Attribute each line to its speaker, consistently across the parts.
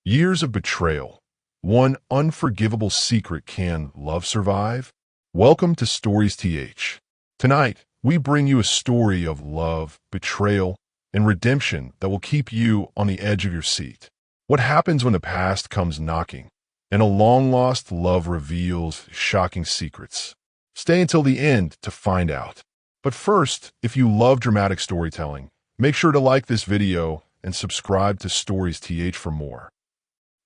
Speaker 1: Years of betrayal. One unforgivable secret. Can love survive? Welcome to Stories TH. Tonight, we bring you a story of love, betrayal, and redemption that will keep you on the edge of your seat. What happens when the past comes knocking and a long-lost love reveals shocking secrets? Stay until the end to find out. But first, if you love dramatic storytelling, make sure to like this video and subscribe to Stories TH for more.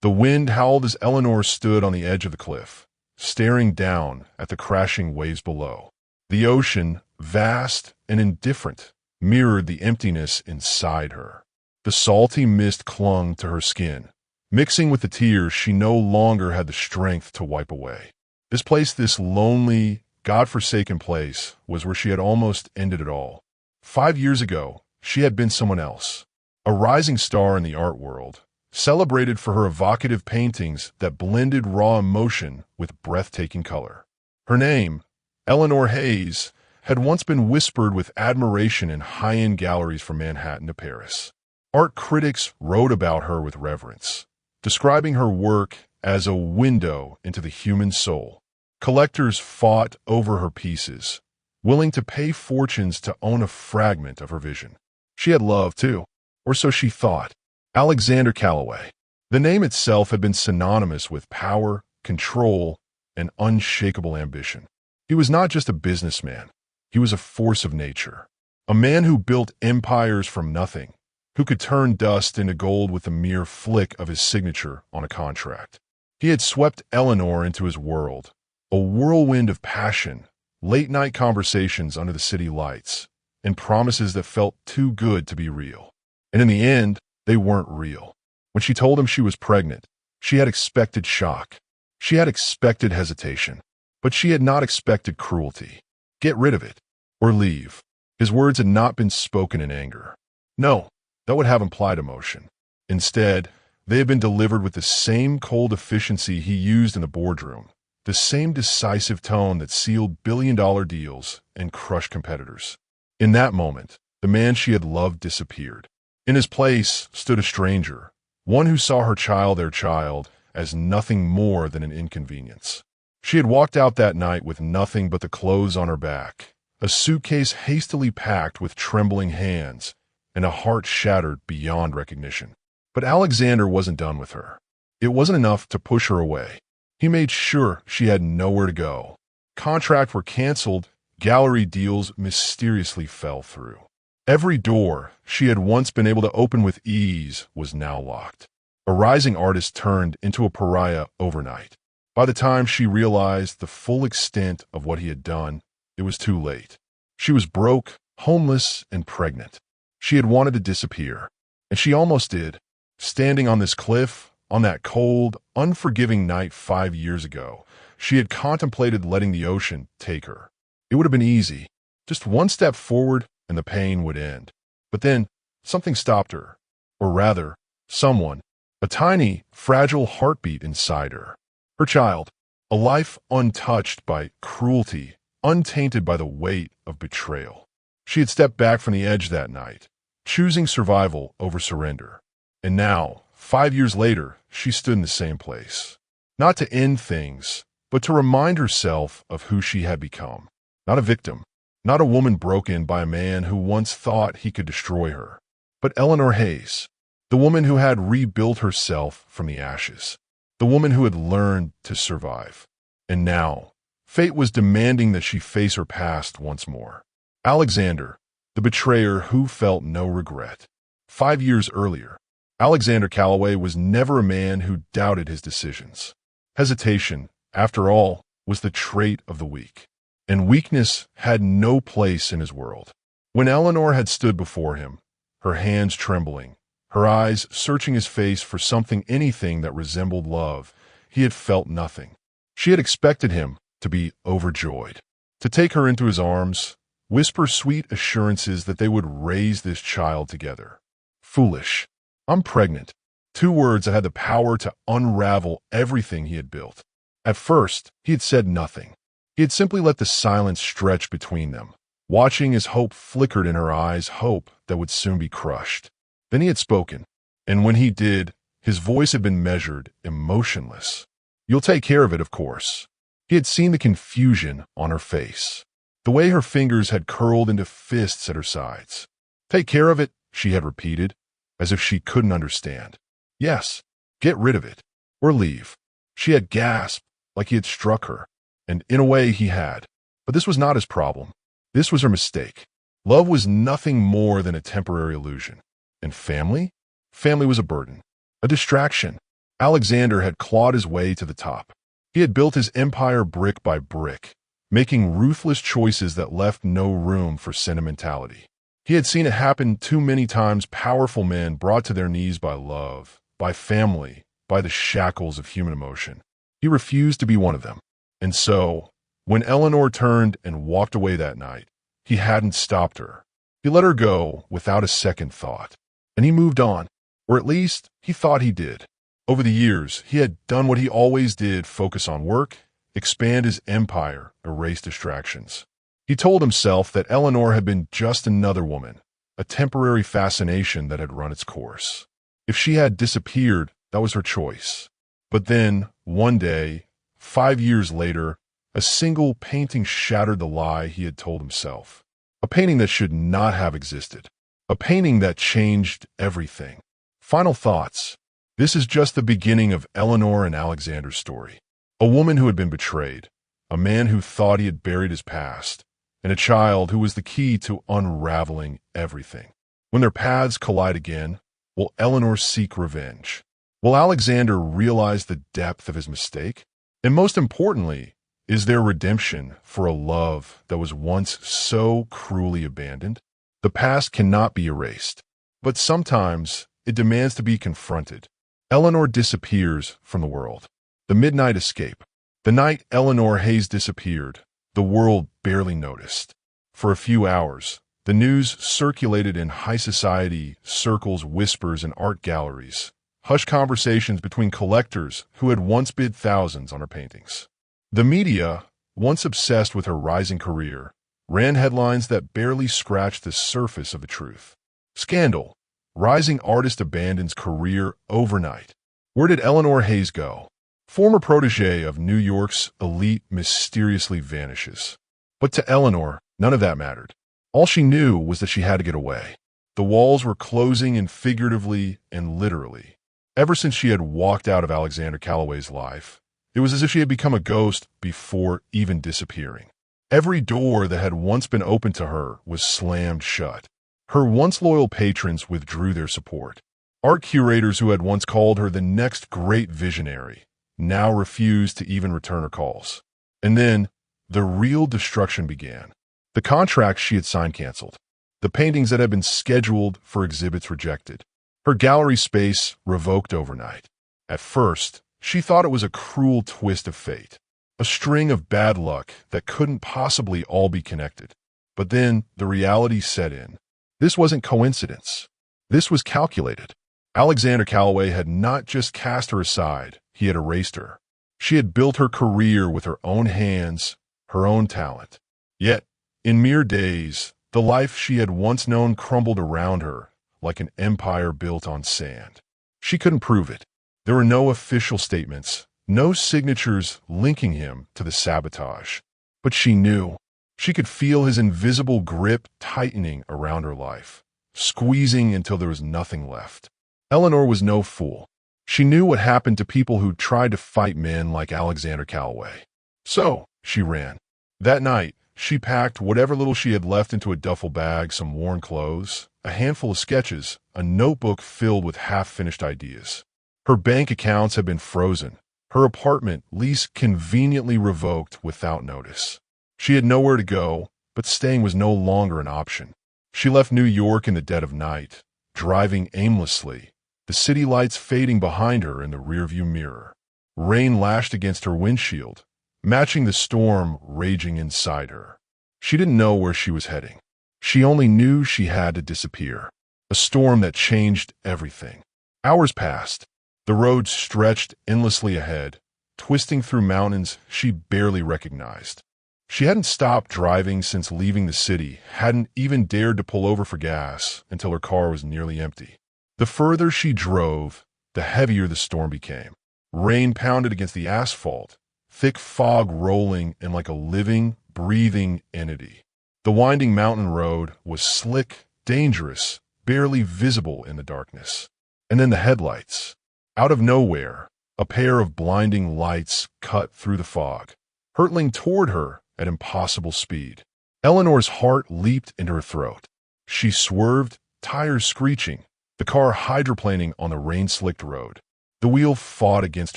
Speaker 1: The wind howled as Eleanor stood on the edge of the cliff, staring down at the crashing waves below. The ocean, vast and indifferent, mirrored the emptiness inside her. The salty mist clung to her skin, mixing with the tears she no longer had the strength to wipe away. This lonely, God-forsaken place, was where she had almost ended it all. 5 years ago, she had been someone else, a rising star in the art world, celebrated for her evocative paintings that blended raw emotion with breathtaking color. Her name, Eleanor Hayes, had once been whispered with admiration in high-end galleries from Manhattan to Paris. Art critics wrote about her with reverence, describing her work as a window into the human soul. Collectors fought over her pieces, willing to pay fortunes to own a fragment of her vision. She had love, too, or so she thought. Alexander Calloway. The name itself had been synonymous with power, control, and unshakable ambition. He was not just a businessman. He was a force of nature. A man who built empires from nothing, who could turn dust into gold with a mere flick of his signature on a contract. He had swept Eleanor into his world, a whirlwind of passion, late-night conversations under the city lights, and promises that felt too good to be real. And in the end, they weren't real. When she told him she was pregnant, she had expected shock. She had expected hesitation. But she had not expected cruelty. Get rid of it, or leave. His words had not been spoken in anger. No, that would have implied emotion. Instead, they had been delivered with the same cold efficiency he used in the boardroom, the same decisive tone that sealed billion-dollar deals and crushed competitors. In that moment, the man she had loved disappeared. In his place stood a stranger, one who saw their child, as nothing more than an inconvenience. She had walked out that night with nothing but the clothes on her back, a suitcase hastily packed with trembling hands, and a heart shattered beyond recognition. But Alexander wasn't done with her. It wasn't enough to push her away. He made sure she had nowhere to go. Contracts were canceled, gallery deals mysteriously fell through. Every door she had once been able to open with ease was now locked. A rising artist turned into a pariah overnight. By the time she realized the full extent of what he had done, it was too late. She was broke, homeless, and pregnant. She had wanted to disappear, and she almost did. Standing on this cliff, on that cold, unforgiving night 5 years ago, she had contemplated letting the ocean take her. It would have been easy. Just one step forward, and the pain would end. But then, something stopped her. Or rather, someone. A tiny, fragile heartbeat inside her. Her child. A life untouched by cruelty, untainted by the weight of betrayal. She had stepped back from the edge that night, choosing survival over surrender. And now, 5 years later, she stood in the same place. Not to end things, but to remind herself of who she had become. Not a victim. Not a woman broken by a man who once thought he could destroy her, but Eleanor Hayes, the woman who had rebuilt herself from the ashes, the woman who had learned to survive. And now, fate was demanding that she face her past once more. Alexander, the betrayer who felt no regret. 5 years earlier, Alexander Calloway was never a man who doubted his decisions. Hesitation, after all, was the trait of the weak. And weakness had no place in his world. When Eleanor had stood before him, her hands trembling, her eyes searching his face for anything that resembled love, he had felt nothing. She had expected him to be overjoyed, to take her into his arms, whisper sweet assurances that they would raise this child together. Foolish. I'm pregnant. 2 words that had the power to unravel everything he had built. At first, he had said nothing. He had simply let the silence stretch between them, watching as hope flickered in her eyes, hope that would soon be crushed. Then he had spoken, and when he did, His voice had been measured, emotionless. "You'll take care of it, of course." He had seen the confusion on her face, the way her fingers had curled into fists at her sides. "Take care of it," she had repeated, as if she couldn't understand. "Yes, get rid of it, or leave." She had gasped, like he had struck her, and in a way he had. But this was not his problem. This was her mistake. Love was nothing more than a temporary illusion. And family? Family was a burden, a distraction. Alexander had clawed his way to the top. He had built his empire brick by brick, making ruthless choices that left no room for sentimentality. He had seen it happen too many times, powerful men brought to their knees by love, by family, by the shackles of human emotion. He refused to be one of them. And so, when Eleanor turned and walked away that night, he hadn't stopped her. He let her go without a second thought. And he moved on, or at least he thought he did. Over the years, he had done what he always did: focus on work, expand his empire, erase distractions. He told himself that Eleanor had been just another woman, a temporary fascination that had run its course. If she had disappeared, that was her choice. But then, one day, 5 years later, a single painting shattered the lie he had told himself. A painting that should not have existed. A painting that changed everything. Final thoughts. This is just the beginning of Eleanor and Alexander's story. A woman who had been betrayed, a man who thought he had buried his past, and a child who was the key to unraveling everything. When their paths collide again, will Eleanor seek revenge? Will Alexander realize the depth of his mistake? And most importantly, is there redemption for a love that was once so cruelly abandoned? The past cannot be erased, but sometimes it demands to be confronted. Eleanor disappears from the world. The midnight escape. The night Eleanor Hayes disappeared, the world barely noticed. For a few hours, the news circulated in high society circles, whispers in art galleries, hushed conversations between collectors who had once bid thousands on her paintings. The media, once obsessed with her rising career, ran headlines that barely scratched the surface of the truth. Scandal. Rising artist abandons career overnight. Where did Eleanor Hayes go? Former protege of New York's elite mysteriously vanishes. But to Eleanor, none of that mattered. All she knew was that she had to get away. The walls were closing in figuratively and literally. Ever since she had walked out of Alexander Calloway's life, it was as if she had become a ghost before even disappearing. Every door that had once been open to her was slammed shut. Her once loyal patrons withdrew their support. Art curators who had once called her the next great visionary now refused to even return her calls. And then, the real destruction began. The contracts she had signed canceled. The paintings that had been scheduled for exhibits rejected. Her gallery space revoked overnight. At first, she thought it was a cruel twist of fate, a string of bad luck that couldn't possibly all be connected. But then, the reality set in. This wasn't coincidence. This was calculated. Alexander Calloway had not just cast her aside, he had erased her. She had built her career with her own hands, her own talent. Yet, in mere days, the life she had once known crumbled around her like an empire built on sand. She couldn't prove it. There were no official statements, no signatures linking him to the sabotage. But she knew. She could feel his invisible grip tightening around her life, squeezing until there was nothing left. Eleanor was no fool. She knew what happened to people who tried to fight men like Alexander Calloway. So, she ran. That night, she packed whatever little she had left into a duffel bag, some worn clothes, a handful of sketches, a notebook filled with half-finished ideas. Her bank accounts had been frozen, her apartment lease conveniently revoked without notice. She had nowhere to go, but staying was no longer an option. She left New York in the dead of night, driving aimlessly, the city lights fading behind her in the rearview mirror. Rain lashed against her windshield, matching the storm raging inside her. She didn't know where she was heading. She only knew she had to disappear. A storm that changed everything. Hours passed. The road stretched endlessly ahead, twisting through mountains she barely recognized. She hadn't stopped driving since leaving the city, hadn't even dared to pull over for gas until her car was nearly empty. The further she drove, the heavier the storm became. Rain pounded against the asphalt, thick fog rolling in like a living, breathing entity. The winding mountain road was slick, dangerous, barely visible in the darkness. And then the headlights. Out of nowhere, a pair of blinding lights cut through the fog, hurtling toward her at impossible speed. Eleanor's heart leaped into her throat. She swerved, tires screeching, the car hydroplaning on the rain-slicked road. The wheel fought against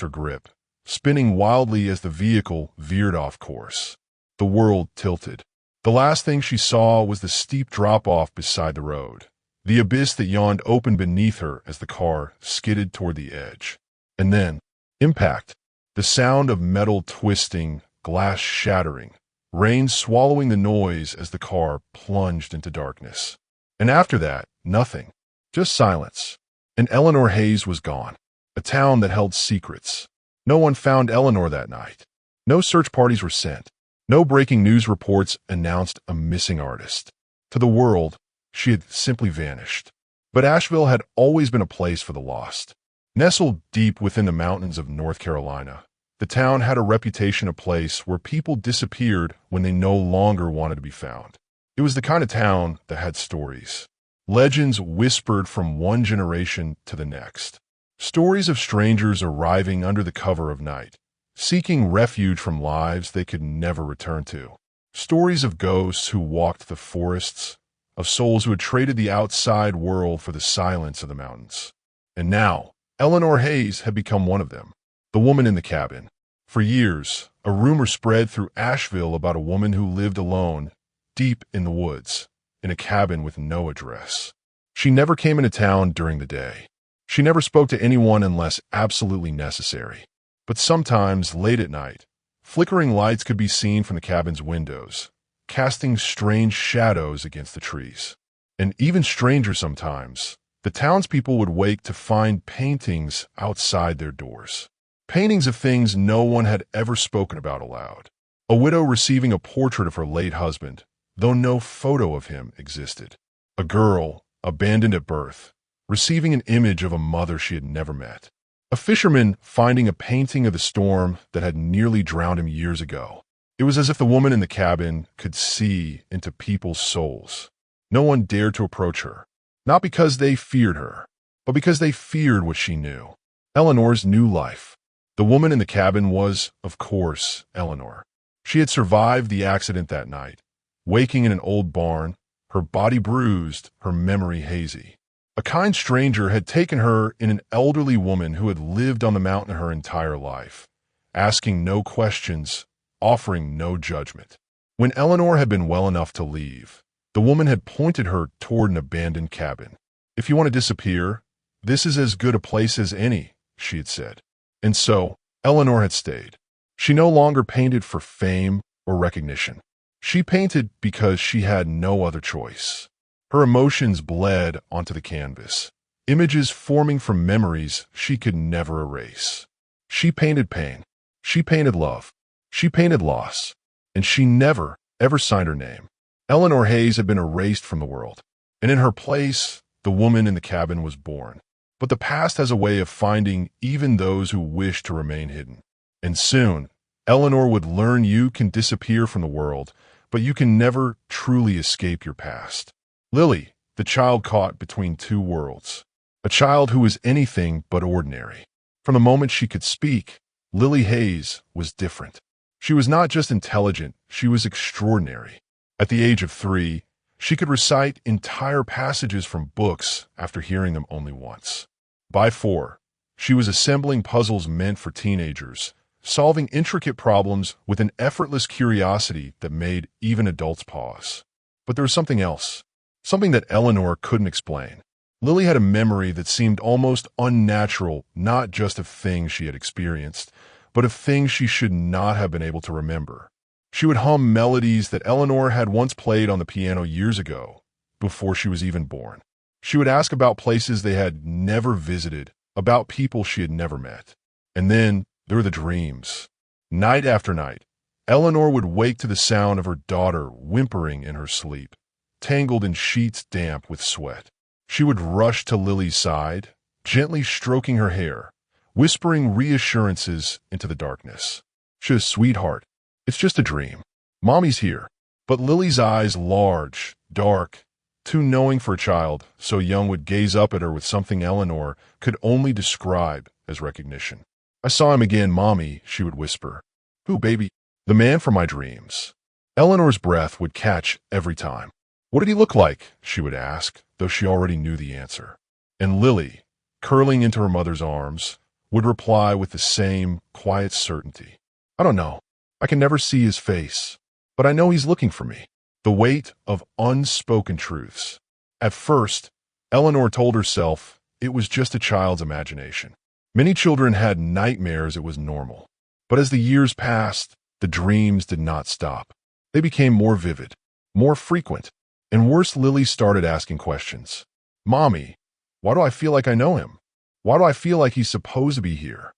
Speaker 1: her grip, spinning wildly as the vehicle veered off course. The world tilted. The last thing she saw was the steep drop-off beside the road, the abyss that yawned open beneath her as the car skidded toward the edge. And then, impact. The sound of metal twisting, glass shattering, rain swallowing the noise as the car plunged into darkness. And after that, nothing. Just silence. And Eleanor Hayes was gone. A town that held secrets. No one found Eleanor that night. No search parties were sent. No breaking news reports announced a missing artist. To the world, she had simply vanished. But Asheville had always been a place for the lost. Nestled deep within the mountains of North Carolina, the town had a reputation of place where people disappeared when they no longer wanted to be found. It was the kind of town that had stories. Legends whispered from one generation to the next. Stories of strangers arriving under the cover of night, seeking refuge from lives they could never return to. Stories of ghosts who walked the forests, of souls who had traded the outside world for the silence of the mountains. And now, Eleanor Hayes had become one of them, the woman in the cabin. For years, a rumor spread through Asheville about a woman who lived alone, deep in the woods, in a cabin with no address. She never came into town during the day. She never spoke to anyone unless absolutely necessary. But sometimes, late at night, flickering lights could be seen from the cabin's windows, casting strange shadows against the trees. And even stranger sometimes, the townspeople would wake to find paintings outside their doors. Paintings of things no one had ever spoken about aloud. A widow receiving a portrait of her late husband, though no photo of him existed. A girl, abandoned at birth, receiving an image of a mother she had never met. A fisherman finding a painting of the storm that had nearly drowned him years ago. It was as if the woman in the cabin could see into people's souls. No one dared to approach her, not because they feared her, but because they feared what she knew. Eleanor's new life. The woman in the cabin was, of course, Eleanor. She had survived the accident that night, waking in an old barn, her body bruised, her memory hazy. A kind stranger had taken her in an elderly woman who had lived on the mountain her entire life, asking no questions, offering no judgment. When Eleanor had been well enough to leave, the woman had pointed her toward an abandoned cabin. "If you want to disappear, this is as good a place as any," she had said. And so, Eleanor had stayed. She no longer painted for fame or recognition. She painted because she had no other choice. Her emotions bled onto the canvas, images forming from memories she could never erase. She painted pain. She painted love. She painted loss. And she never, ever signed her name. Eleanor Hayes had been erased from the world, and in her place, the woman in the cabin was born. But the past has a way of finding even those who wish to remain hidden. And soon, Eleanor would learn you can disappear from the world, but you can never truly escape your past. Lily, the child caught between two worlds. A child who was anything but ordinary. From the moment she could speak, Lily Hayes was different. She was not just intelligent, she was extraordinary. At the age of 3, she could recite entire passages from books after hearing them only once. By 4, she was assembling puzzles meant for teenagers, solving intricate problems with an effortless curiosity that made even adults pause. But there was something else, something that Eleanor couldn't explain. Lily had a memory that seemed almost unnatural, not just of things she had experienced, but of things she should not have been able to remember. She would hum melodies that Eleanor had once played on the piano years ago, before she was even born. She would ask about places they had never visited, about people she had never met. And then there were the dreams. Night after night, Eleanor would wake to the sound of her daughter whimpering in her sleep, tangled in sheets damp with sweat. She would rush to Lily's side, gently stroking her hair, whispering reassurances into the darkness. "Shush, sweetheart. It's just a dream. Mommy's here." But Lily's eyes, large, dark, too knowing for a child so young, would gaze up at her with something Eleanor could only describe as recognition. "I saw him again, Mommy," she would whisper. "Who, baby?" "The man from my dreams." Eleanor's breath would catch every time. "What did he look like?" she would ask, though she already knew the answer. And Lily, curling into her mother's arms, would reply with the same quiet certainty. "I don't know. I can never see his face, but I know he's looking for me." The weight of unspoken truths. At first, Eleanor told herself it was just a child's imagination. Many children had nightmares, it was normal. But as the years passed, the dreams did not stop. They became more vivid, more frequent, and worse, Lily started asking questions. "Mommy, why do I feel like I know him? Why do I feel like he's supposed to be here?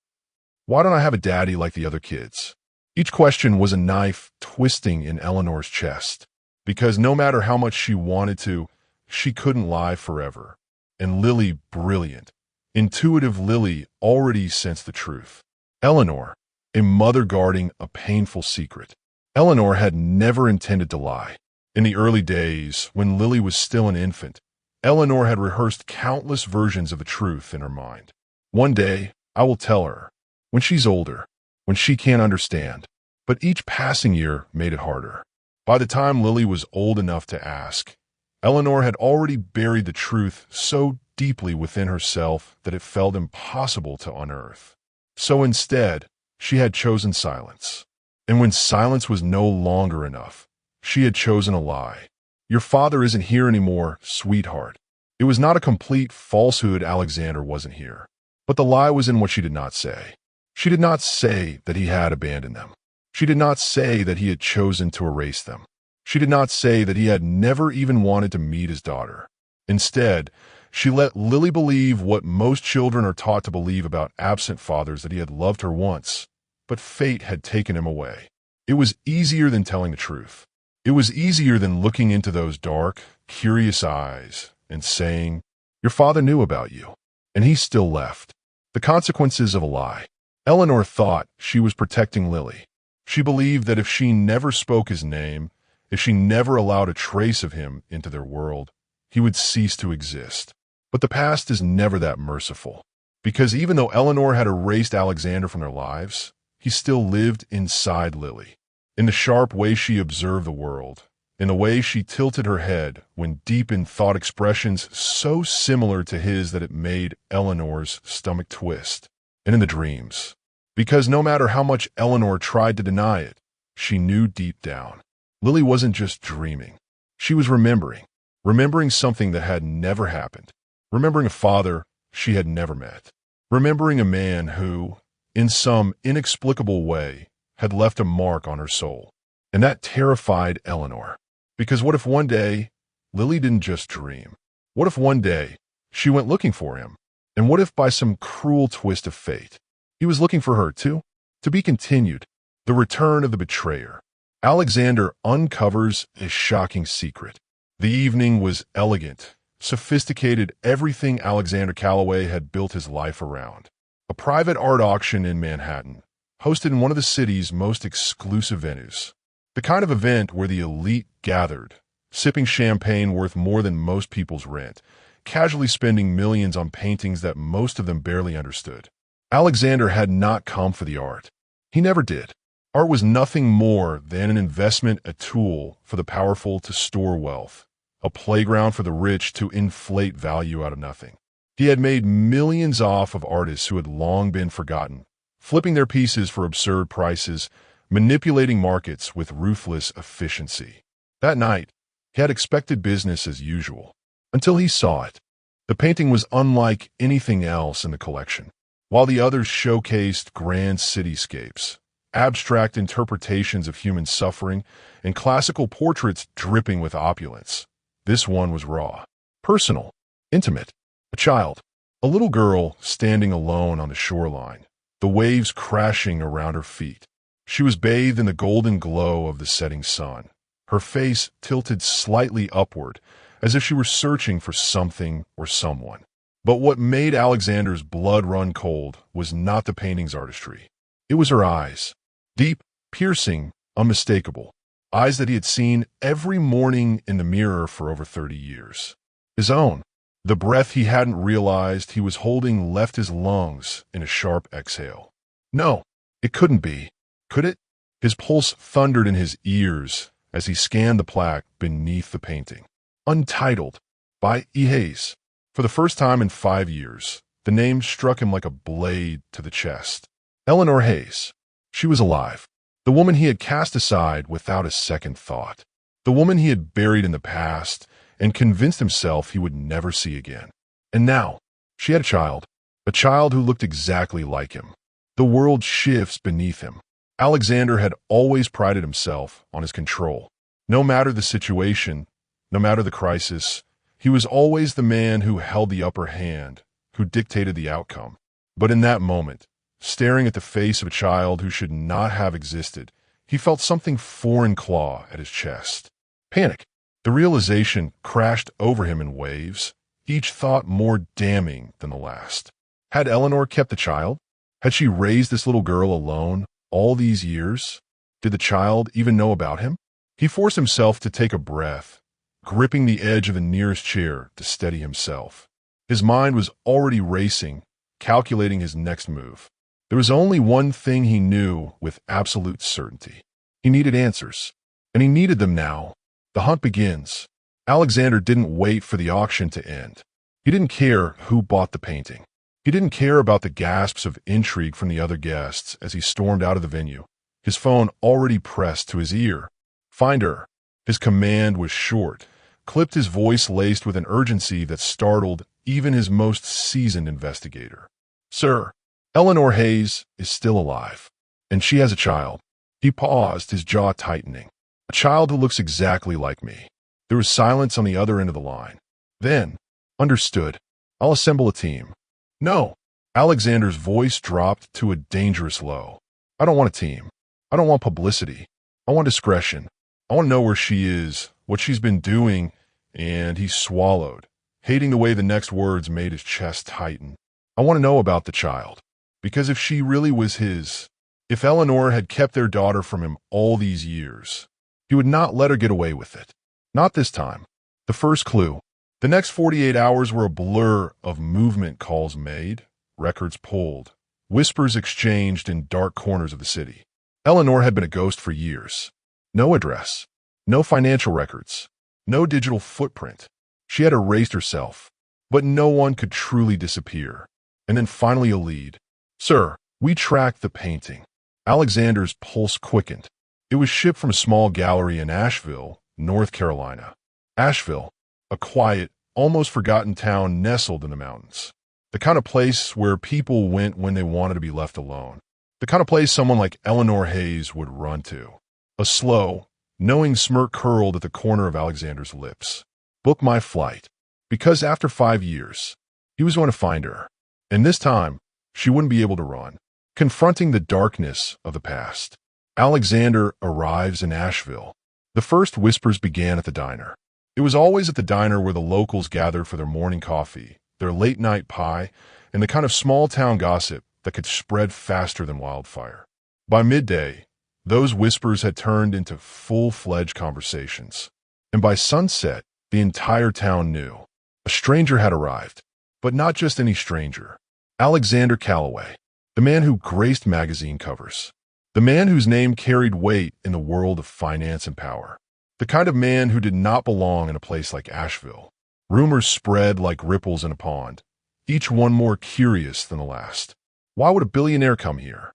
Speaker 1: Why don't I have a daddy like the other kids?" Each question was a knife twisting in Eleanor's chest, because no matter how much she wanted to, she couldn't lie forever. And Lily, brilliant, intuitive Lily, already sensed the truth. Eleanor, a mother guarding a painful secret. Eleanor had never intended to lie. In the early days, when Lily was still an infant, Eleanor had rehearsed countless versions of the truth in her mind. "One day, I will tell her. When she's older, when she can't understand." But each passing year made it harder. By the time Lily was old enough to ask, Eleanor had already buried the truth so deeply within herself that it felt impossible to unearth. So instead, she had chosen silence. And when silence was no longer enough, she had chosen a lie. "Your father isn't here anymore, sweetheart." It was not a complete falsehood. Alexander wasn't here. But the lie was in what she did not say. She did not say that he had abandoned them. She did not say that he had chosen to erase them. She did not say that he had never even wanted to meet his daughter. Instead, she let Lily believe what most children are taught to believe about absent fathers, that he had loved her once, but fate had taken him away. It was easier than telling the truth. It was easier than looking into those dark, curious eyes and saying, "Your father knew about you, and he still left." The consequences of a lie. Eleanor thought she was protecting Lily. She believed that if she never spoke his name, if she never allowed a trace of him into their world, he would cease to exist. But the past is never that merciful, because even though Eleanor had erased Alexander from their lives, he still lived inside Lily. In the sharp way she observed the world, in the way she tilted her head when deep in thought, expressions so similar to his that it made Eleanor's stomach twist, and in the dreams. Because no matter how much Eleanor tried to deny it, she knew deep down, Lily wasn't just dreaming. She was remembering something that had never happened, remembering a father she had never met, remembering a man who, in some inexplicable way, had left a mark on her soul. And that terrified Eleanor. Because what if one day, Lily didn't just dream? What if one day, she went looking for him? And what if by some cruel twist of fate, he was looking for her too? To be continued. The return of the betrayer. Alexander uncovers a shocking secret. The evening was elegant, sophisticated, everything Alexander Calloway had built his life around. A private art auction in Manhattan, hosted in one of the city's most exclusive venues. The kind of event where the elite gathered, sipping champagne worth more than most people's rent, casually spending millions on paintings that most of them barely understood. Alexander had not come for the art. He never did. Art was nothing more than an investment, a tool for the powerful to store wealth, a playground for the rich to inflate value out of nothing. He had made millions off of artists who had long been forgotten, flipping their pieces for absurd prices, manipulating markets with ruthless efficiency. That night, he had expected business as usual, until he saw it. The painting was unlike anything else in the collection. While the others showcased grand cityscapes, abstract interpretations of human suffering, and classical portraits dripping with opulence, this one was raw, personal, intimate. A child, a little girl standing alone on the shoreline, the waves crashing around her feet. She was bathed in the golden glow of the setting sun, her face tilted slightly upward, as if she were searching for something or someone. But what made Alexander's blood run cold was not the painting's artistry. It was her eyes. Deep, piercing, unmistakable. Eyes that he had seen every morning in the mirror for over 30 years. His own. The breath he hadn't realized he was holding left his lungs in a sharp exhale. No, it couldn't be. Could it? His pulse thundered in his ears as he scanned the plaque beneath the painting. Untitled, by Hayes. For the first time in 5 years, the name struck him like a blade to the chest. Eleanor Hayes. She was alive. The woman he had cast aside without a second thought. The woman he had buried in the past and convinced himself he would never see again. And now, she had a child who looked exactly like him. The world shifts beneath him. Alexander had always prided himself on his control. No matter the situation, no matter the crisis, he was always the man who held the upper hand, who dictated the outcome. But in that moment, staring at the face of a child who should not have existed, he felt something foreign claw at his chest. Panic. The realization crashed over him in waves, each thought more damning than the last. Had Eleanor kept the child? Had she raised this little girl alone all these years? Did the child even know about him? He forced himself to take a breath, gripping the edge of the nearest chair to steady himself. His mind was already racing, calculating his next move. There was only one thing he knew with absolute certainty. He needed answers, and he needed them now. The hunt begins. Alexander didn't wait for the auction to end. He didn't care who bought the painting. He didn't care about the gasps of intrigue from the other guests as he stormed out of the venue, his phone already pressed to his ear. Find her. His command was short, clipped, his voice laced with an urgency that startled even his most seasoned investigator. Sir, Eleanor Hayes is still alive, and she has a child. He paused, his jaw tightening. A child who looks exactly like me. There was silence on the other end of the line. Then, understood. I'll assemble a team. No. Alexander's voice dropped to a dangerous low. I don't want a team. I don't want publicity. I want discretion. I want to know where she is, what she's been doing, and he swallowed, hating the way the next words made his chest tighten. I want to know about the child, because if she really was his, if Eleanor had kept their daughter from him all these years, he would not let her get away with it. Not this time. The first clue. The next 48 hours were a blur of movement calls made, records pulled, whispers exchanged in dark corners of the city. Eleanor had been a ghost for years. No address, no financial records, no digital footprint. She had erased herself, but no one could truly disappear. And then finally a lead. Sir, we tracked the painting. Alexander's pulse quickened. It was shipped from a small gallery in Asheville, North Carolina. Asheville, a quiet, almost forgotten town nestled in the mountains. The kind of place where people went when they wanted to be left alone. The kind of place someone like Eleanor Hayes would run to. A slow, knowing smirk curled at the corner of Alexander's lips. Book my flight. Because after 5 years, he was going to find her. And this time, she wouldn't be able to run. Confronting the darkness of the past. Alexander arrives in Asheville. The first whispers began at the diner. It was always at the diner where the locals gathered for their morning coffee, their late-night pie, and the kind of small-town gossip that could spread faster than wildfire. By midday, those whispers had turned into full-fledged conversations. And by sunset, the entire town knew. A stranger had arrived. But not just any stranger. Alexander Calloway, the man who graced magazine covers. The man whose name carried weight in the world of finance and power. The kind of man who did not belong in a place like Asheville. Rumors spread like ripples in a pond, each one more curious than the last. Why would a billionaire come here?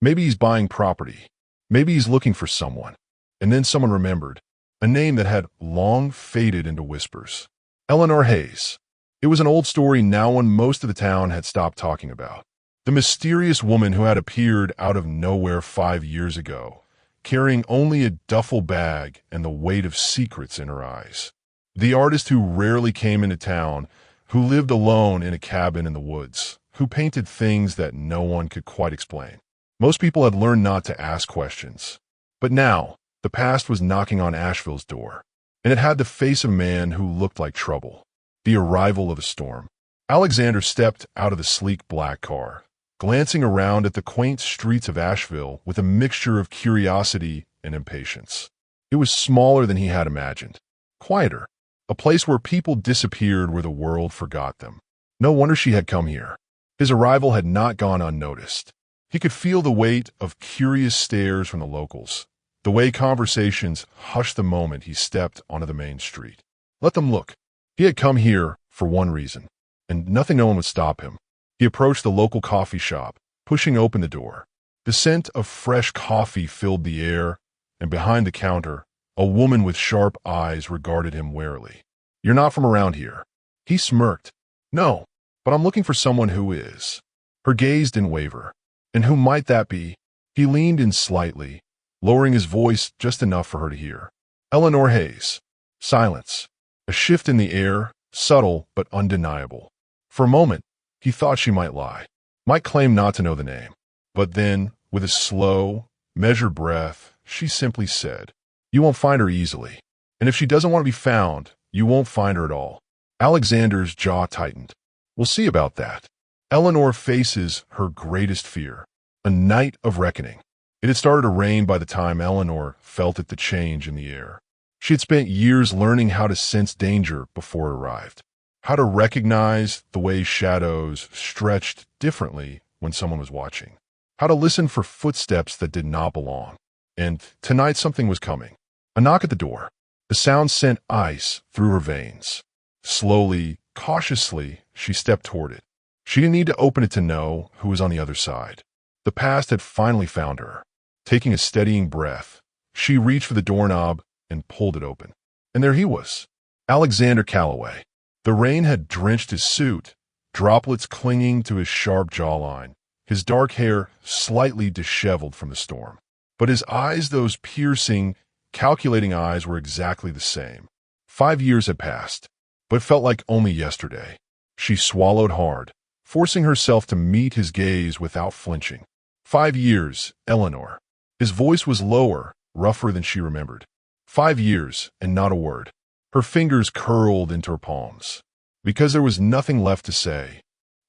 Speaker 1: Maybe he's buying property. Maybe he's looking for someone. And then someone remembered, a name that had long faded into whispers. Eleanor Hayes. It was an old story now one most of the town had stopped talking about. The mysterious woman who had appeared out of nowhere 5 years ago, carrying only a duffel bag and the weight of secrets in her eyes. The artist who rarely came into town, who lived alone in a cabin in the woods, who painted things that no one could quite explain. Most people had learned not to ask questions. But now, the past was knocking on Asheville's door, and it had the face of a man who looked like trouble, the arrival of a storm. Alexander stepped out of the sleek black car, glancing around at the quaint streets of Asheville with a mixture of curiosity and impatience. It was smaller than he had imagined, quieter, a place where people disappeared where the world forgot them. No wonder she had come here. His arrival had not gone unnoticed. He could feel the weight of curious stares from the locals, the way conversations hushed the moment he stepped onto the main street. Let them look. He had come here for one reason, and no one would stop him. He approached the local coffee shop, pushing open the door. The scent of fresh coffee filled the air, and behind the counter, a woman with sharp eyes regarded him warily. "You're not from around here." He smirked. "No, but I'm looking for someone who is." Her gaze didn't waver. "And who might that be?" He leaned in slightly, lowering his voice just enough for her to hear. "Eleanor Hayes." Silence. A shift in the air, subtle but undeniable. For a moment, he thought she might lie, might claim not to know the name. But then, with a slow, measured breath, she simply said, "You won't find her easily. And if she doesn't want to be found, you won't find her at all." Alexander's jaw tightened. "We'll see about that." Eleanor faces her greatest fear, a night of reckoning. It had started to rain by the time Eleanor felt the change in the air. She had spent years learning how to sense danger before it arrived, how to recognize the way shadows stretched differently when someone was watching, how to listen for footsteps that did not belong. And tonight something was coming. A knock at the door. The sound sent ice through her veins. Slowly, cautiously, she stepped toward it. She didn't need to open it to know who was on the other side. The past had finally found her. Taking a steadying breath, she reached for the doorknob and pulled it open. And there he was, Alexander Calloway. The rain had drenched his suit, droplets clinging to his sharp jawline, his dark hair slightly disheveled from the storm. But his eyes, those piercing, calculating eyes, were exactly the same. 5 years had passed, but felt like only yesterday. She swallowed hard, forcing herself to meet his gaze without flinching. 5 years, Eleanor. His voice was lower, rougher than she remembered. 5 years, and not a word. Her fingers curled into her palms, because there was nothing left to say.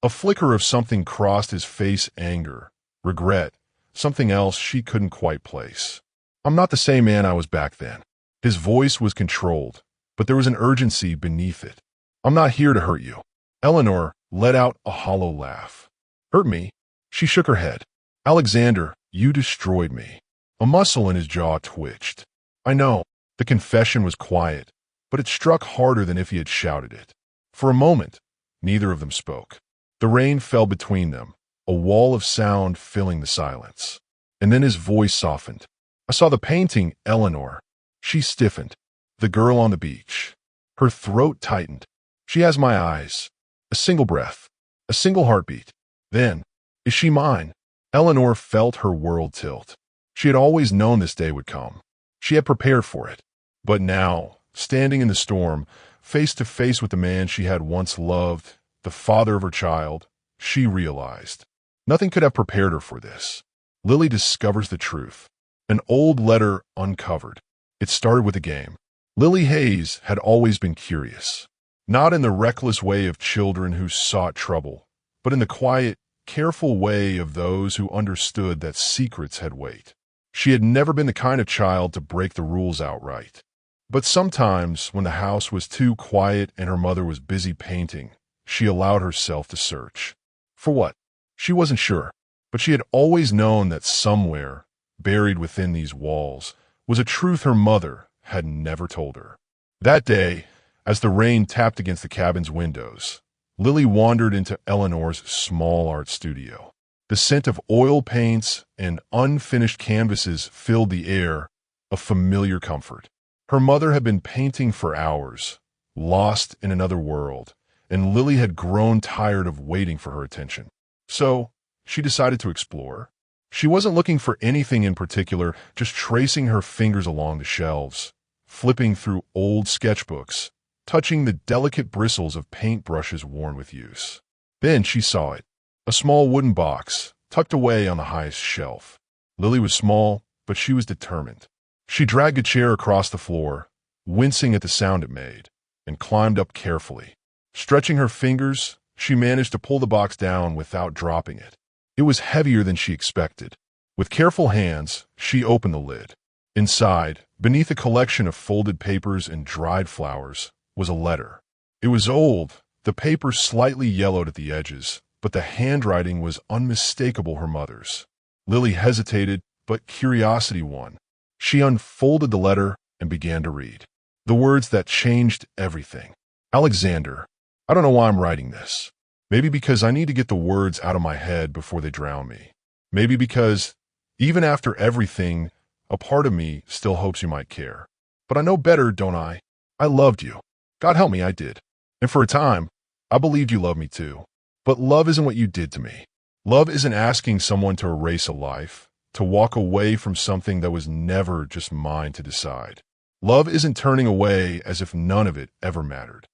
Speaker 1: A flicker of something crossed his face, anger, regret, something else she couldn't quite place. "I'm not the same man I was back then." His voice was controlled, but there was an urgency beneath it. "I'm not here to hurt you." Eleanor let out a hollow laugh. "Hurt me?" She shook her head. "Alexander, you destroyed me." A muscle in his jaw twitched. "I know." The confession was quiet, but it struck harder than if he had shouted it. For a moment, neither of them spoke. The rain fell between them, a wall of sound filling the silence. And then his voice softened. "I saw the painting, Eleanor." She stiffened. "The girl on the beach." Her throat tightened. "She has my eyes." A single breath, a single heartbeat. Then, "Is she mine?" Eleanor felt her world tilt. She had always known this day would come. She had prepared for it. But now, standing in the storm, face to face with the man she had once loved, the father of her child, she realized nothing could have prepared her for this. Lily discovers the truth. An old letter uncovered. It started with a game. Lily Hayes had always been curious. Not in the reckless way of children who sought trouble, but in the quiet, careful way of those who understood that secrets had weight. She had never been the kind of child to break the rules outright. But sometimes, when the house was too quiet and her mother was busy painting, she allowed herself to search. For what? She wasn't sure, but she had always known that somewhere, buried within these walls, was a truth her mother had never told her. That day, as the rain tapped against the cabin's windows, Lily wandered into Eleanor's small art studio. The scent of oil paints and unfinished canvases filled the air, a familiar comfort. Her mother had been painting for hours, lost in another world, and Lily had grown tired of waiting for her attention. So, she decided to explore. She wasn't looking for anything in particular, just tracing her fingers along the shelves, flipping through old sketchbooks, touching the delicate bristles of paintbrushes worn with use. Then she saw it, a small wooden box, tucked away on the highest shelf. Lily was small, but she was determined. She dragged a chair across the floor, wincing at the sound it made, and climbed up carefully. Stretching her fingers, She managed to pull the box down without dropping it. It was heavier than she expected. With careful hands, she opened the lid. Inside, beneath a collection of folded papers and dried flowers, was a letter. It was old, the paper slightly yellowed at the edges, but the handwriting was unmistakable her mother's. Lily hesitated, but curiosity won. She unfolded the letter and began to read. The words that changed everything. Alexander, I don't know why I'm writing this. Maybe because I need to get the words out of my head before they drown me. Maybe because, even after everything, a part of me still hopes you might care. But I know better, don't I? I loved you. God help me, I did. And for a time, I believed you loved me too. But love isn't what you did to me. Love isn't asking someone to erase a life, to walk away from something that was never just mine to decide. Love isn't turning away as if none of it ever mattered.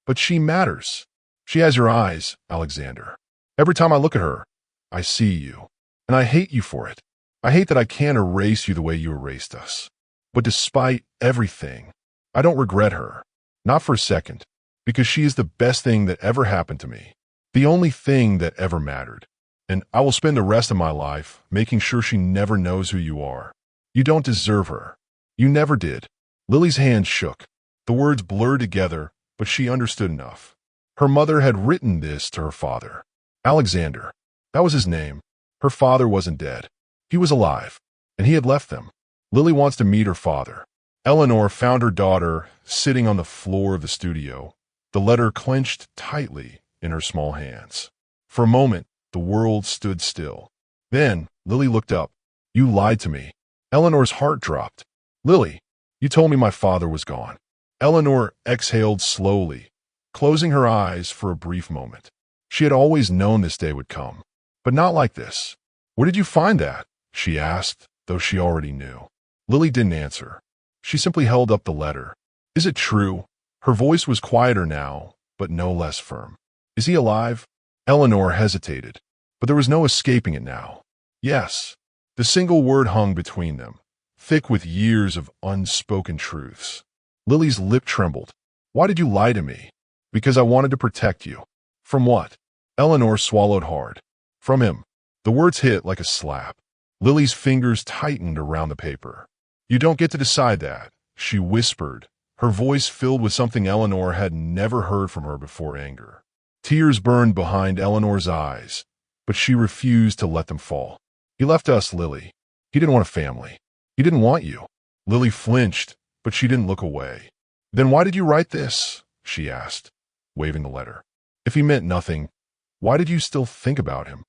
Speaker 1: But she matters. She has your eyes, Alexander. Every time I look at her, I see you. And I hate you for it. I hate that I can't erase you the way you erased us. But despite everything, I don't regret her. Not for a second. Because she is the best thing that ever happened to me. The only thing that ever mattered. And I will spend the rest of my life making sure she never knows who you are. You don't deserve her. You never did. Lily's hand shook. The words blurred together, but she understood enough. Her mother had written this to her father. Alexander. That was his name. Her father wasn't dead. He was alive, and he had left them. Lily wants to meet her father. Eleanor found her daughter sitting on the floor of the studio, the letter clenched tightly in her small hands. For a moment, the world stood still. Then, Lily looked up. You lied to me. Eleanor's heart dropped. Lily, you told me my father was gone. Eleanor exhaled slowly, closing her eyes for a brief moment. She had always known this day would come, but not like this. Where did you find that? She asked, though she already knew. Lily didn't answer. She simply held up the letter. Is it true? Her voice was quieter now, but no less firm. Is he alive? Eleanor hesitated, but there was no escaping it now. Yes. The single word hung between them, thick with years of unspoken truths. Lily's lip trembled. Why did you lie to me? Because I wanted to protect you. From what? Eleanor swallowed hard. From him. The words hit like a slap. Lily's fingers tightened around the paper. You don't get to decide that, she whispered, her voice filled with something Eleanor had never heard from her before: anger. Tears burned behind Eleanor's eyes, but she refused to let them fall. He left us, Lily. He didn't want a family. He didn't want you. Lily flinched, but she didn't look away. Then why did you write this? She asked, waving the letter. If he meant nothing, why did you still think about him?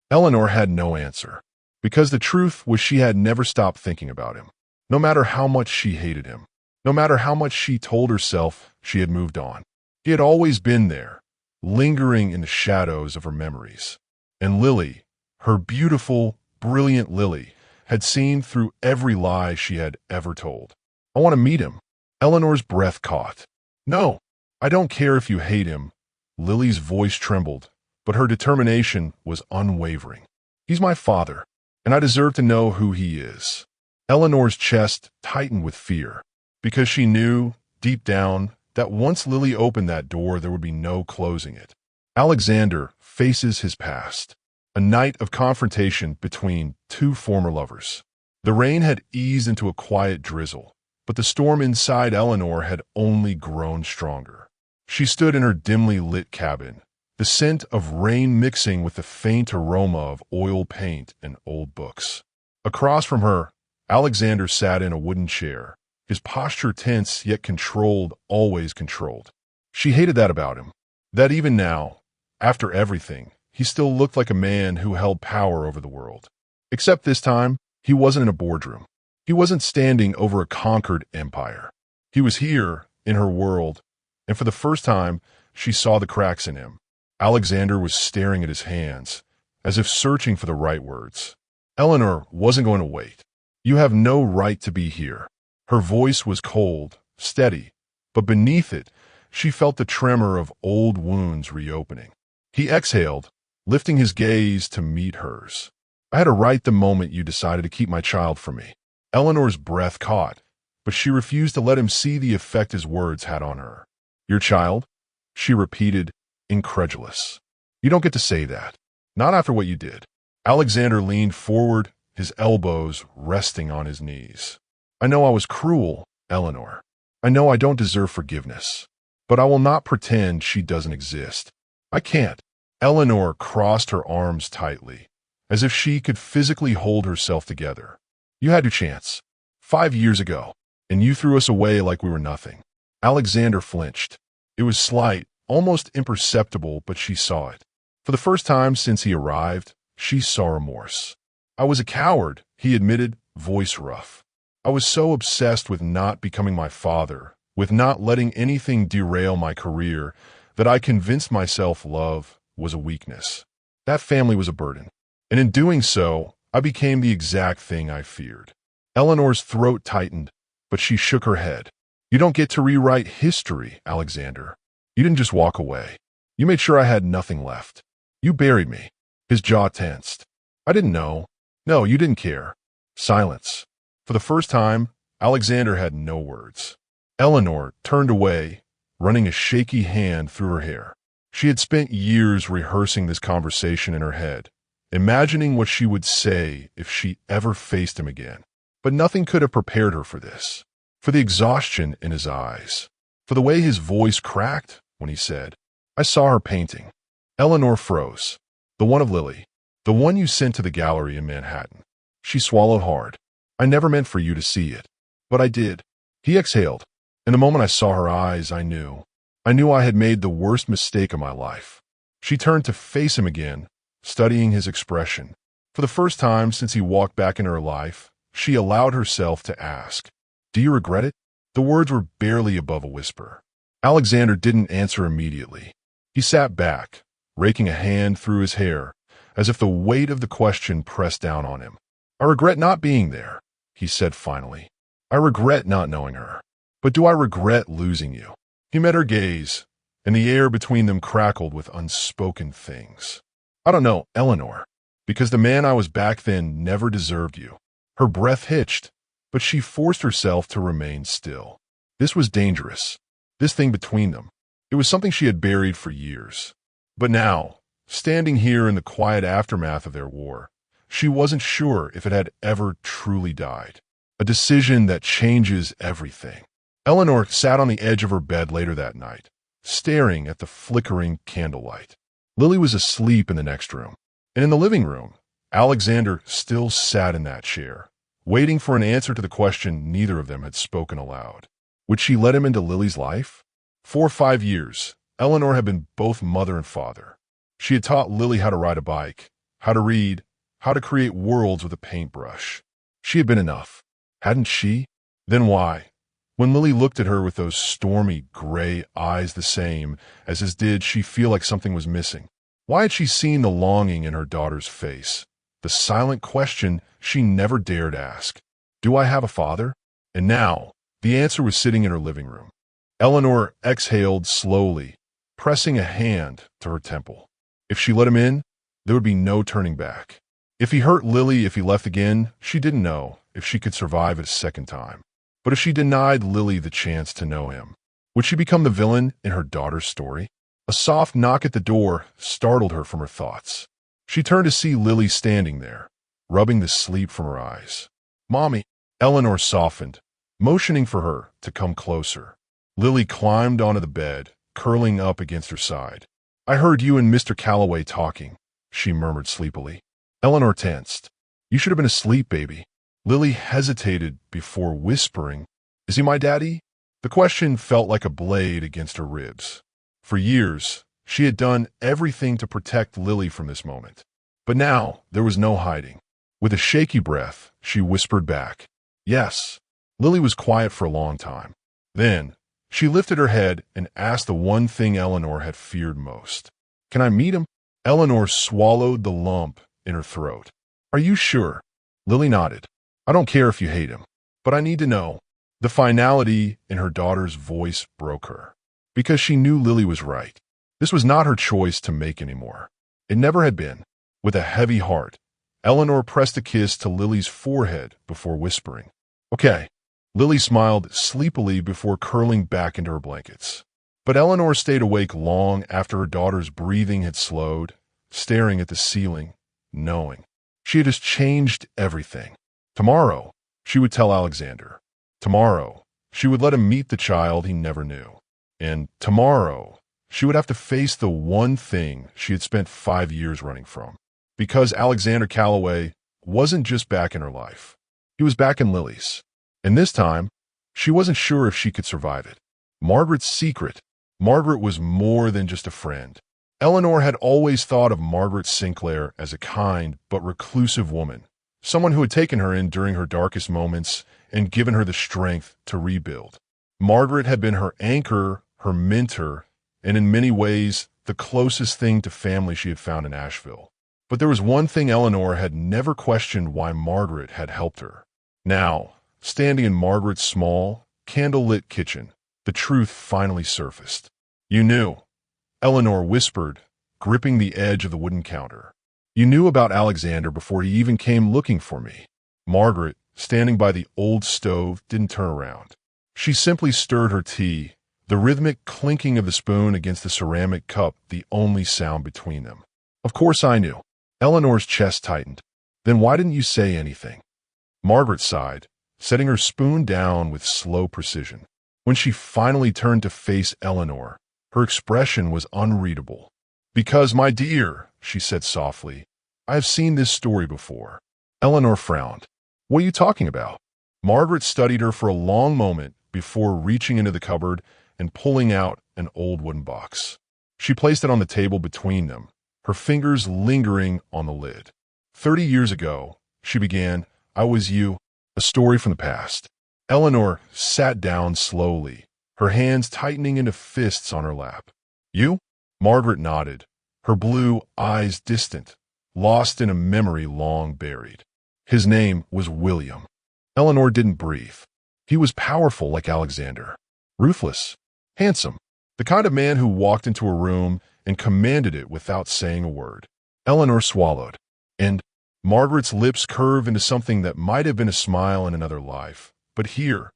Speaker 1: Eleanor had no answer, because the truth was she had never stopped thinking about him. No matter how much she hated him, no matter how much she told herself she had moved on, he had always been there, lingering in the shadows of her memories. And Lily, her beautiful, brilliant Lily, had seen through every lie she had ever told. I want to meet him. Eleanor's breath caught. No, I don't care if you hate him. Lily's voice trembled, but her determination was unwavering. He's my father, and I deserve to know who he is. Eleanor's chest tightened with fear, because she knew, deep down, that once Lily opened that door, there would be no closing it. Alexander faces his past, a night of confrontation between two former lovers. The rain had eased into a quiet drizzle, but the storm inside Eleanor had only grown stronger. She stood in her dimly lit cabin, the scent of rain mixing with the faint aroma of oil paint and old books. Across from her, Alexander sat in a wooden chair, his posture tense yet controlled, always controlled. She hated that about him, that even now, after everything, he still looked like a man who held power over the world. Except this time, he wasn't in a boardroom. He wasn't standing over a conquered empire. He was here, in her world, and for the first time, she saw the cracks in him. Alexander was staring at his hands, as if searching for the right words. Eleanor wasn't going to wait. You have no right to be here. Her voice was cold, steady, but beneath it, she felt the tremor of old wounds reopening. He exhaled, lifting his gaze to meet hers. I had a right the moment you decided to keep my child from me. Eleanor's breath caught, but she refused to let him see the effect his words had on her. Your child? She repeated, incredulous. You don't get to say that. Not after what you did. Alexander leaned forward, his elbows resting on his knees. I know I was cruel, Eleanor. I know I don't deserve forgiveness. But I will not pretend she doesn't exist. I can't. Eleanor crossed her arms tightly, as if she could physically hold herself together. You had your chance. 5 years ago, and you threw us away like we were nothing. Alexander flinched. It was slight, almost imperceptible, but she saw it. For the first time since he arrived, she saw remorse. I was a coward, he admitted, voice rough. I was so obsessed with not becoming my father, with not letting anything derail my career, that I convinced myself love was a weakness. That family was a burden. And in doing so, I became the exact thing I feared. Eleanor's throat tightened, but she shook her head. You don't get to rewrite history, Alexander. You didn't just walk away. You made sure I had nothing left. You buried me. His jaw tensed. I didn't know. No, you didn't care. Silence. For the first time, Alexander had no words. Eleanor turned away, running a shaky hand through her hair. She had spent years rehearsing this conversation in her head, imagining what she would say if she ever faced him again. But nothing could have prepared her for this, for the exhaustion in his eyes, for the way his voice cracked when he said, I saw her painting. Eleanor froze. The one of Lily. The one you sent to the gallery in Manhattan. She swallowed hard. I never meant for you to see it. But I did. He exhaled. In the moment I saw her eyes, I knew. I knew I had made the worst mistake of my life. She turned to face him again, studying his expression. For the first time since he walked back into her life, she allowed herself to ask, Do you regret it? The words were barely above a whisper. Alexander didn't answer immediately. He sat back, raking a hand through his hair, as if the weight of the question pressed down on him. I regret not being there, he said finally. I regret not knowing her. But do I regret losing you? He met her gaze, and the air between them crackled with unspoken things. I don't know, Eleanor, because the man I was back then never deserved you. Her breath hitched, but she forced herself to remain still. This was dangerous, this thing between them. It was something she had buried for years. But now, standing here in the quiet aftermath of their war, she wasn't sure if it had ever truly died. A decision that changes everything. Eleanor sat on the edge of her bed later that night, staring at the flickering candlelight. Lily was asleep in the next room, and in the living room, Alexander still sat in that chair, waiting for an answer to the question neither of them had spoken aloud. Would she let him into Lily's life? For 5 years, Eleanor had been both mother and father. She had taught Lily how to ride a bike, how to read, how to create worlds with a paintbrush. She had been enough, hadn't she? Then why? When Lily looked at her with those stormy, gray eyes the same as his did she feel like something was missing? Why had she seen the longing in her daughter's face? The silent question she never dared ask. Do I have a father? And now, the answer was sitting in her living room. Eleanor exhaled slowly, pressing a hand to her temple. If she let him in, there would be no turning back. If he hurt Lily, if he left again, she didn't know if she could survive it a second time. But if she denied Lily the chance to know him, would she become the villain in her daughter's story? A soft knock at the door startled her from her thoughts. She turned to see Lily standing there, rubbing the sleep from her eyes. Mommy, Eleanor softened, motioning for her to come closer. Lily climbed onto the bed, curling up against her side. I heard you and Mr. Calloway talking, she murmured sleepily. Eleanor tensed. You should have been asleep, baby. Lily hesitated before whispering, Is he my daddy? The question felt like a blade against her ribs. For years, she had done everything to protect Lily from this moment. But now, there was no hiding. With a shaky breath, she whispered back, Yes. Lily was quiet for a long time. Then, she lifted her head and asked the one thing Eleanor had feared most. Can I meet him? Eleanor swallowed the lump in her throat. Are you sure? Lily nodded. I don't care if you hate him, but I need to know. The finality in her daughter's voice broke her, because she knew Lily was right. This was not her choice to make anymore. It never had been. With a heavy heart, Eleanor pressed a kiss to Lily's forehead before whispering, Okay. Lily smiled sleepily before curling back into her blankets. But Eleanor stayed awake long after her daughter's breathing had slowed, staring at the ceiling, knowing she had just changed everything. Tomorrow, she would tell Alexander. Tomorrow, she would let him meet the child he never knew. And tomorrow, she would have to face the one thing she had spent 5 years running from. Because Alexander Calloway wasn't just back in her life. He was back in Lily's. And this time, she wasn't sure if she could survive it. Margaret's secret. Margaret was more than just a friend. Eleanor had always thought of Margaret Sinclair as a kind but reclusive woman, someone who had taken her in during her darkest moments and given her the strength to rebuild. Margaret had been her anchor, her mentor, and in many ways, the closest thing to family she had found in Asheville. But there was one thing Eleanor had never questioned: why Margaret had helped her. Now, standing in Margaret's small, candle-lit kitchen, the truth finally surfaced. "You knew," Eleanor whispered, gripping the edge of the wooden counter. "You knew about Alexander before he even came looking for me." Margaret, standing by the old stove, didn't turn around. She simply stirred her tea, the rhythmic clinking of the spoon against the ceramic cup the only sound between them. "Of course I knew." Eleanor's chest tightened. "Then why didn't you say anything?" Margaret sighed, setting her spoon down with slow precision. When she finally turned to face Eleanor, her expression was unreadable. "Because, my dear," she said softly, "I have seen this story before." Eleanor frowned. "What are you talking about?" Margaret studied her for a long moment before reaching into the cupboard and pulling out an old wooden box. She placed it on the table between them, her fingers lingering on the lid. 30 years ago, she began, "I was you," a story from the past. Eleanor sat down slowly, her hands tightening into fists on her lap. "You?" Margaret nodded, her blue eyes distant, lost in a memory long buried. "His name was William." Eleanor didn't breathe. He was powerful like Alexander, ruthless, handsome, the kind of man who walked into a room and commanded it without saying a word. Eleanor swallowed, and Margaret's lips curved into something that might have been a smile in another life. But here,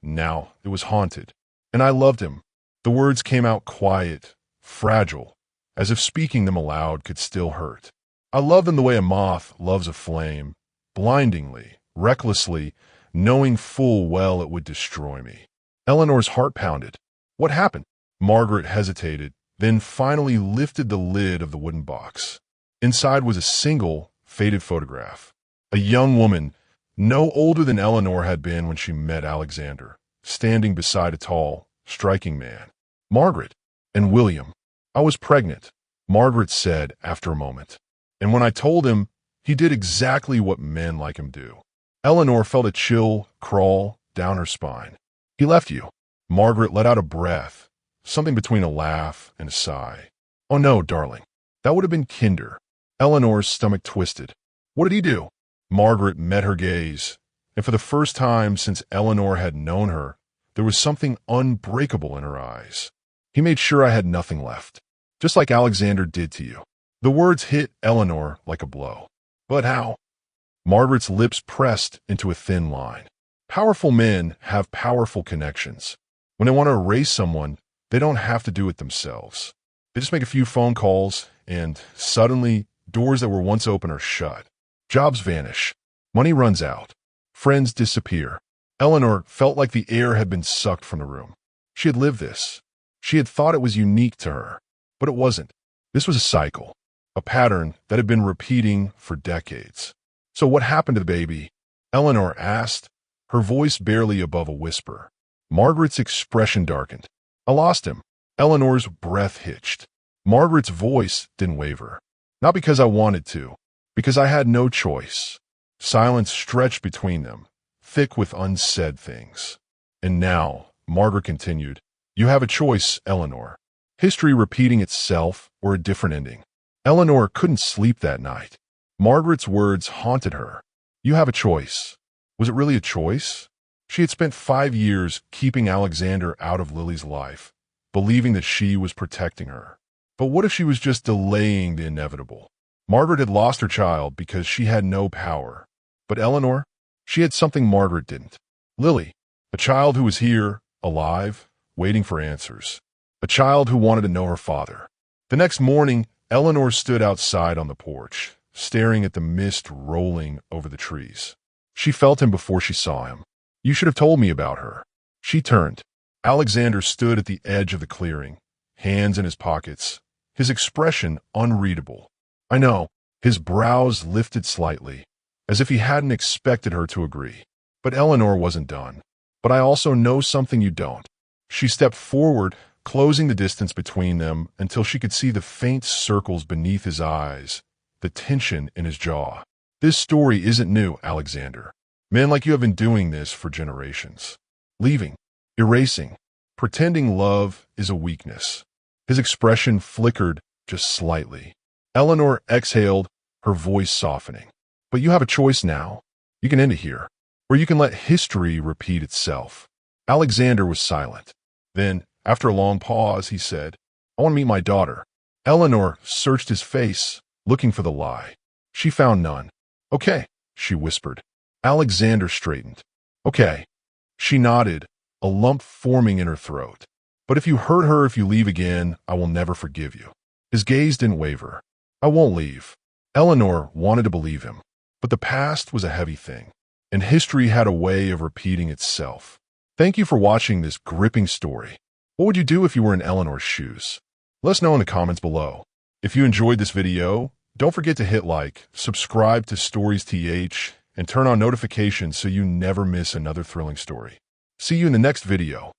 Speaker 1: now, it was haunted. "And I loved him." The words came out quiet, fragile, as if speaking them aloud could still hurt. "I loved him the way a moth loves a flame, blindingly, recklessly, knowing full well it would destroy me." Eleanor's heart pounded. "What happened?" Margaret hesitated, then finally lifted the lid of the wooden box. Inside was a single, faded photograph. A young woman, no older than Eleanor had been when she met Alexander, standing beside a tall, striking man. "Margaret and William. I was pregnant," Margaret said after a moment. "And when I told him, he did exactly what men like him do." Eleanor felt a chill crawl down her spine. "He left you." Margaret let out a breath, something between a laugh and a sigh. "Oh no, darling. That would have been kinder." Eleanor's stomach twisted. "What did he do?" Margaret met her gaze, and for the first time since Eleanor had known her, there was something unbreakable in her eyes. "He made sure I had nothing left, just like Alexander did to you." The words hit Eleanor like a blow. "But how?" Margaret's lips pressed into a thin line. Powerful men have powerful connections. When they want to erase someone, they don't have to do it themselves. They just make a few phone calls, and suddenly, doors that were once open are shut. Jobs vanish. Money runs out. Friends disappear. Eleanor felt like the air had been sucked from the room. She had lived this. She had thought it was unique to her, but it wasn't. This was a cycle, a pattern that had been repeating for decades. "So what happened to the baby?" Eleanor asked, her voice barely above a whisper. Margaret's expression darkened. "I lost him." Eleanor's breath hitched. Margaret's voice didn't waver. "Not because I wanted to, because I had no choice." Silence stretched between them, thick with unsaid things. "And now," Margaret continued, "you have a choice, Eleanor. History repeating itself or a different ending." Eleanor couldn't sleep that night. Margaret's words haunted her. "You have a choice." Was it really a choice? She had spent 5 years keeping Alexander out of Lily's life, believing that she was protecting her. But what if she was just delaying the inevitable? Margaret had lost her child because she had no power. But Eleanor, she had something Margaret didn't. Lily, a child who was here, alive, waiting for answers. a child who wanted to know her father. The next morning, Eleanor stood outside on the porch, staring at the mist rolling over the trees. She felt him before she saw him. You should have told me about her. She turned. Alexander stood at the edge of the clearing, hands in his pockets, his expression unreadable. I know. His brows lifted slightly, as if he hadn't expected her to agree. But Eleanor wasn't done. But I also know something you don't. She stepped forward, closing the distance between them until she could see the faint circles beneath his eyes, the tension in his jaw. This story isn't new, Alexander. Men like you have been doing this for generations. Leaving, erasing, pretending love is a weakness. His expression flickered just slightly. Eleanor exhaled, her voice softening. But you have a choice now. You can end it here, or you can let history repeat itself. Alexander was silent. Then, after a long pause, he said, I want to meet my daughter. Eleanor searched his face, looking for the lie. She found none. Okay, she whispered. Alexander straightened. Okay. She nodded, a lump forming in her throat. But if you hurt her if you leave again, I will never forgive you. His gaze didn't waver. I won't leave. Eleanor wanted to believe him. But the past was a heavy thing, and history had a way of repeating itself. Thank you for watching this gripping story. What would you do if you were in Eleanor's shoes? Let us know in the comments below. If you enjoyed this video, don't forget to hit like, subscribe to Stories TH, and turn on notifications so you never miss another thrilling story. See you in the next video.